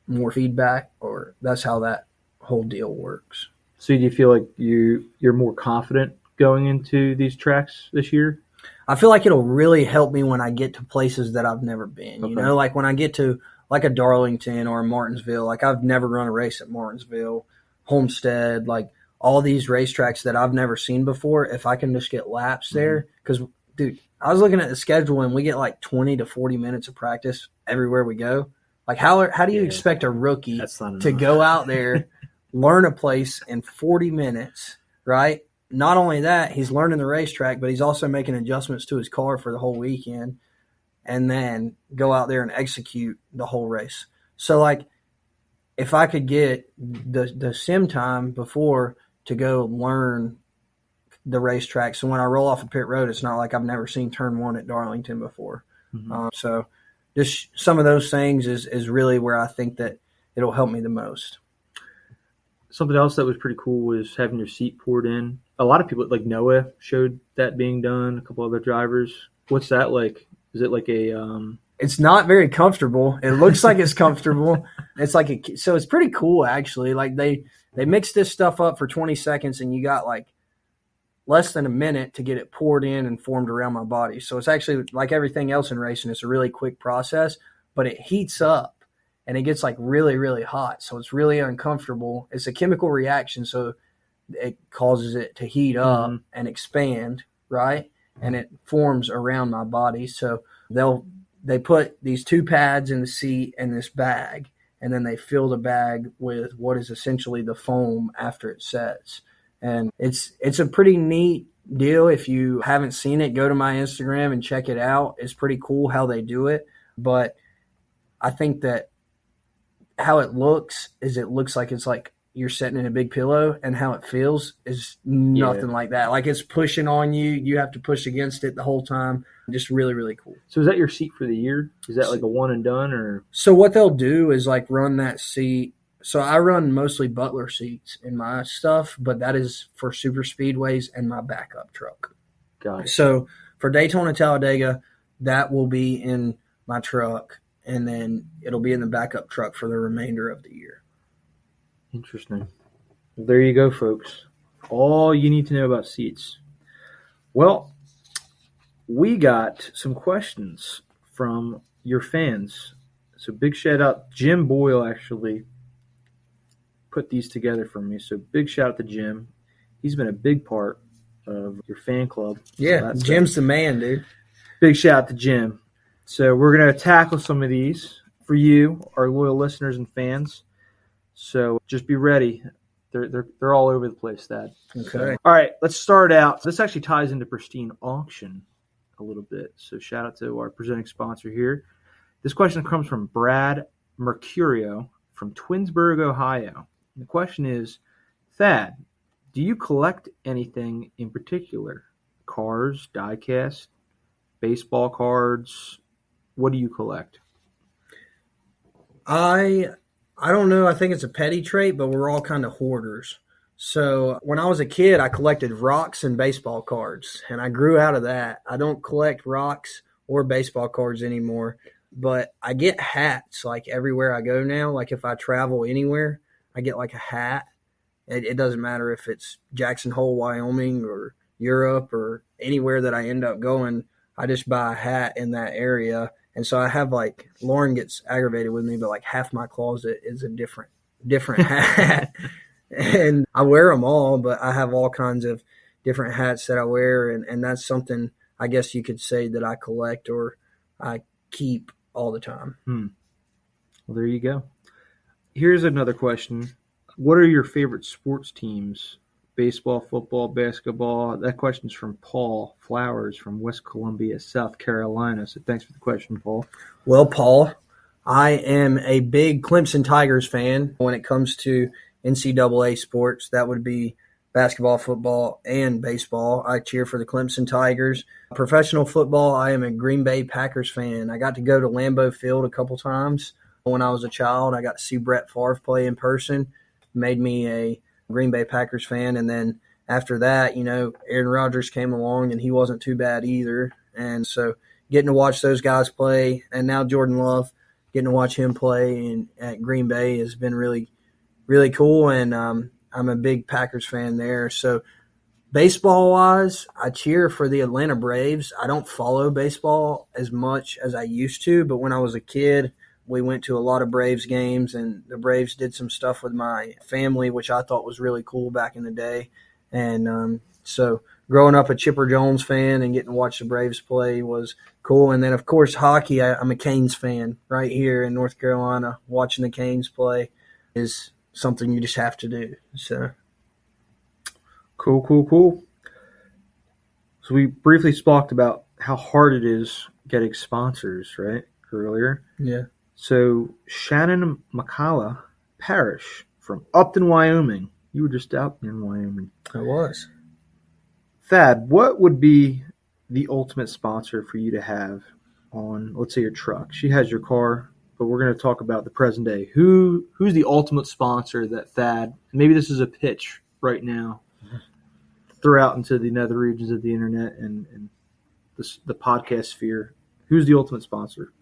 more feedback, or that's how that whole deal works. So do you feel like you're more confident going into these tracks this year? I feel like it'll really help me when I get to places that I've never been. Okay. Like when I get to like a Darlington or a Martinsville, like I've never run a race at Martinsville, Homestead, like all these racetracks that I've never seen before. If I can just get laps there, because dude, I was looking at the schedule and we get like 20 to 40 minutes of practice everywhere we go. Like how do you expect a rookie to go out there, learn a place in 40 minutes, right? Not only that, he's learning the racetrack, but he's also making adjustments to his car for the whole weekend, and then go out there and execute the whole race. So like if I could get the sim time before to go learn the racetrack, so when I roll off a pit road, it's not like I've never seen turn 1 at Darlington before. So just some of those things is really where I think that it'll help me the most. Something else that was pretty cool was having your seat poured in. A lot of people, like Noah, showed that being done. A couple other drivers. What's that like? Is it like a? It's not very comfortable. It looks like it's comfortable. It's like so it's pretty cool actually. Like they mix this stuff up for 20 seconds, and you got like less than a minute to get it poured in and formed around my body. So it's actually like everything else in racing. It's a really quick process, but it heats up and it gets like really, really hot. So it's really uncomfortable. It's a chemical reaction. So it causes it to heat up and expand, right? And it forms around my body. So they put these 2 pads in the seat and this bag, and then they fill the bag with what is essentially the foam after it sets. And it's a pretty neat deal. If you haven't seen it, go to my Instagram and check it out. It's pretty cool how they do it. But I think that how it looks like it's like you're sitting in a big pillow, and how it feels is nothing like that. Like it's pushing on you. You have to push against it the whole time. Just really, really cool. So is that your seat for the year? Is that like a one and done, or? So what they'll do is like run that seat. So I run mostly Butler seats in my stuff, but that is for super speedways and my backup truck. Got it. So for Daytona Talladega, that will be in my truck, and then it'll be in the backup truck for the remainder of the year. Interesting. Well, there you go, folks. All you need to know about seats. Well, we got some questions from your fans. So big shout out. Jim Boyle actually put these together for me. So big shout out to Jim. He's been a big part of your fan club. Yeah, So Jim's the man, dude. big shout out to Jim. So we're going to tackle some of these for you, our loyal listeners and fans. So just be ready. They're all over the place, Thad. Okay. So, all right, let's start out. This actually ties into Pristine Auction a little bit. So shout out to our presenting sponsor here. This question comes from Brad Mercurio from Twinsburg, Ohio. And the question is, Thad, do you collect anything in particular? Cars, diecast, baseball cards? What do you collect? I don't know. I think it's a petty trait, but we're all kind of hoarders. So when I was a kid, I collected rocks and baseball cards, and I grew out of that. I don't collect rocks or baseball cards anymore, but I get hats like everywhere I go now. Like if I travel anywhere, I get like a hat. It doesn't matter if it's Jackson Hole, Wyoming, or Europe, or anywhere that I end up going. I just buy a hat in that area. And so I have like, Lauren gets aggravated with me, but like half my closet is a different hat. And I wear them all, but I have all kinds of different hats that I wear. And that's something I guess you could say that I collect or I keep all the time. Well, there you go. Here's another question. What are your favorite sports teams? Baseball, football, basketball? That question's from Paul Flowers from West Columbia, South Carolina. So thanks for the question, Paul. Well, Paul, I am a big Clemson Tigers fan. When it comes to NCAA sports, that would be basketball, football, and baseball. I cheer for the Clemson Tigers. Professional football, I am a Green Bay Packers fan. I got to go to Lambeau Field a couple times when I was a child. I got to see Brett Favre play in person. Made me a Green Bay Packers fan. And then after that, Aaron Rodgers came along and he wasn't too bad either. And so getting to watch those guys play, and now Jordan Love, getting to watch him play at Green Bay has been really, really cool. And I'm a big Packers fan there. So baseball-wise, I cheer for the Atlanta Braves. I don't follow baseball as much as I used to, but when I was a kid, we went to a lot of Braves games, and the Braves did some stuff with my family, which I thought was really cool back in the day. And so growing up a Chipper Jones fan and getting to watch the Braves play was cool. And then, of course, hockey, I'm a Canes fan right here in North Carolina. Watching the Canes play is something you just have to do. So Cool. So we briefly talked about how hard it is getting sponsors, right, earlier? Yeah. So Shannon McCalla Parrish from Upton, Wyoming. You were just out in Wyoming. I was. Thad, what would be the ultimate sponsor for you to have on, let's say, your truck? She has your car, but we're going to talk about the present day. Who's the ultimate sponsor that Thad, maybe this is a pitch right now, throw out into the nether regions of the internet and the podcast sphere? Who's the ultimate sponsor?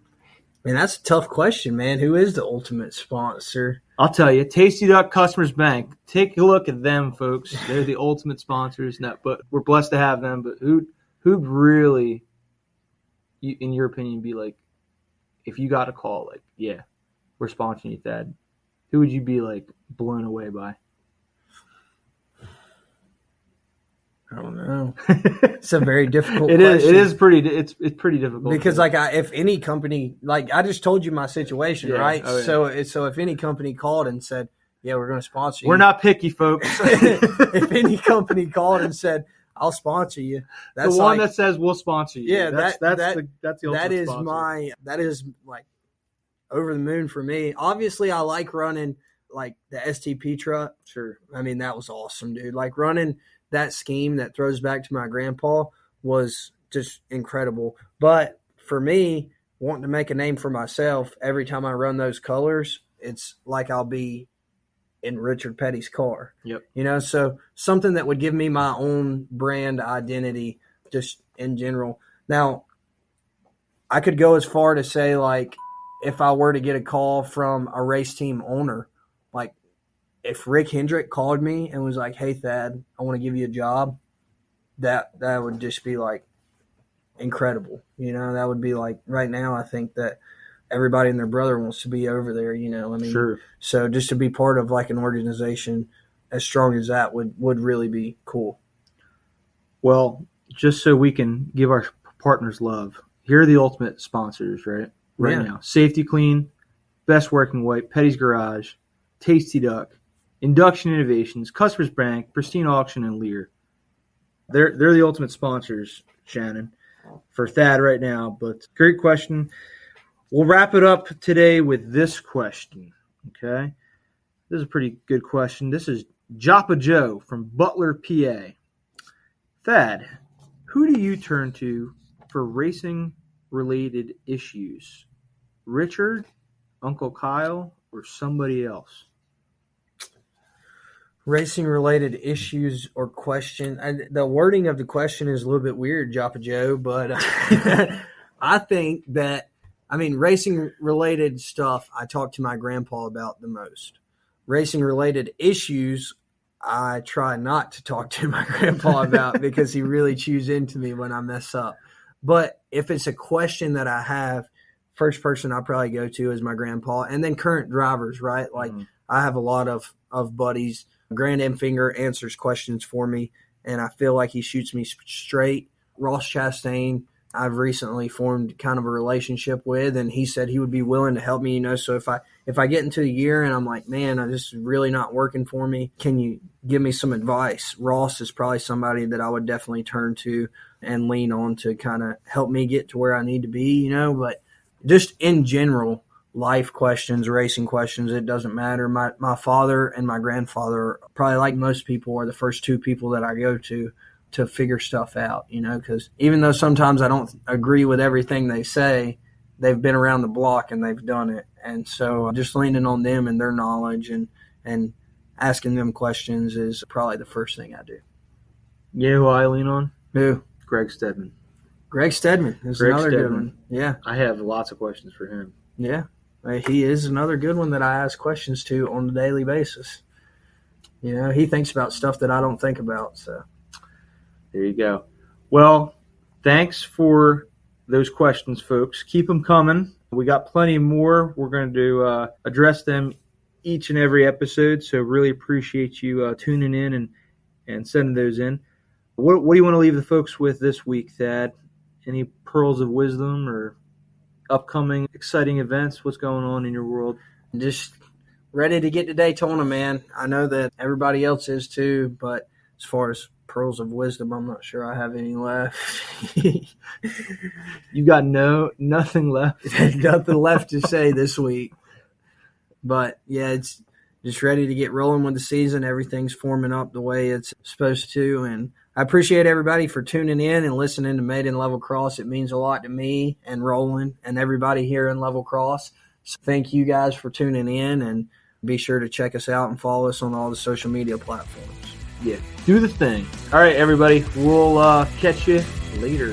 Man, that's a tough question, man. Who is the ultimate sponsor? I'll tell you, Tasty Duck Customers Bank. Take a look at them, folks. They're the ultimate sponsors. No, but we're blessed to have them. But who'd really, in your opinion, be like, if you got a call, like, yeah, we're sponsoring you, Thad, who would you be like blown away by? I don't know. It's a very difficult It question. is pretty. It's pretty difficult because if any company, like I just told you my situation, yeah. right? Oh, yeah. So if any company called and said, "Yeah, we're going to sponsor you," we're not picky, folks. If any company called and said, "I'll sponsor you," that's the one that says we'll sponsor you. Yeah, that's the ultimate sponsor. That is like over the moon for me. Obviously, I like running like the STP truck. Sure. I mean, that was awesome, dude. Like running that scheme that throws back to my grandpa was just incredible. But for me, wanting to make a name for myself, every time I run those colors, it's like I'll be in Richard Petty's car. Yep. So something that would give me my own brand identity just in general. Now, I could go as far to say, like, if I were to get a call from a race team owner, like, if Rick Hendrick called me and was like, "Hey, Thad, I want to give you a job," that would just be like incredible. That would be like right now, I think that everybody and their brother wants to be over there, Sure. So just to be part of like an organization as strong as that would really be cool. Well, just so we can give our partners love, here are the ultimate sponsors right now. Safety Clean, Best Working White, Petty's Garage, Tasty Duck, Induction Innovations, Customers Bank, Pristine Auction, and Lear. They're the ultimate sponsors, Shannon, for Thad right now. But great question. We'll wrap it up today with this question, okay? This is a pretty good question. This is Joppa Joe from Butler, PA. Thad, who do you turn to for racing-related issues? Richard, Uncle Kyle, or somebody else? Racing-related issues or question. The wording of the question is a little bit weird, Joppa Joe, but I think that, racing-related stuff I talk to my grandpa about the most. Racing-related issues I try not to talk to my grandpa about because he really chews into me when I mess up. But if it's a question that I have, first person I probably go to is my grandpa, and then current drivers, right? Like I have a lot of buddies. Grant Enfinger answers questions for me, and I feel like he shoots me straight. Ross Chastain, I've recently formed kind of a relationship with, and he said he would be willing to help me, so if I get into the year and I'm like, man, this is really not working for me, can you give me some advice? Ross is probably somebody that I would definitely turn to and lean on to kind of help me get to where I need to be, but just in general, life questions, racing questions, it doesn't matter. My father and my grandfather, probably like most people, are the first two people that I go to figure stuff out, because even though sometimes I don't agree with everything they say, they've been around the block and they've done it. And so just leaning on them and their knowledge and asking them questions is probably the first thing I do. You know who I lean on? Who? Greg Stedman. Greg Stedman is another good one. Yeah. I have lots of questions for him. Yeah. He is another good one that I ask questions to on a daily basis. He thinks about stuff that I don't think about. So there you go. Well, thanks for those questions, folks. Keep them coming. We got plenty more. We're going to address them each and every episode. So really appreciate you tuning in and sending those in. What do you want to leave the folks with this week, Thad? Any pearls of wisdom or upcoming exciting events? What's going on in your world? Just ready to get to Daytona, man. I know that everybody else is too, but as far as pearls of wisdom, I'm not sure I have any left. You got nothing left? Nothing left to say this week. But yeah, it's just ready to get rolling with the season. Everything's forming up the way it's supposed to, and I appreciate everybody for tuning in and listening to Made in Level Cross. It means a lot to me and Roland and everybody here in Level Cross. So thank you guys for tuning in, and be sure to check us out and follow us on all the social media platforms. Yeah, do the thing. All right, everybody. We'll catch you later.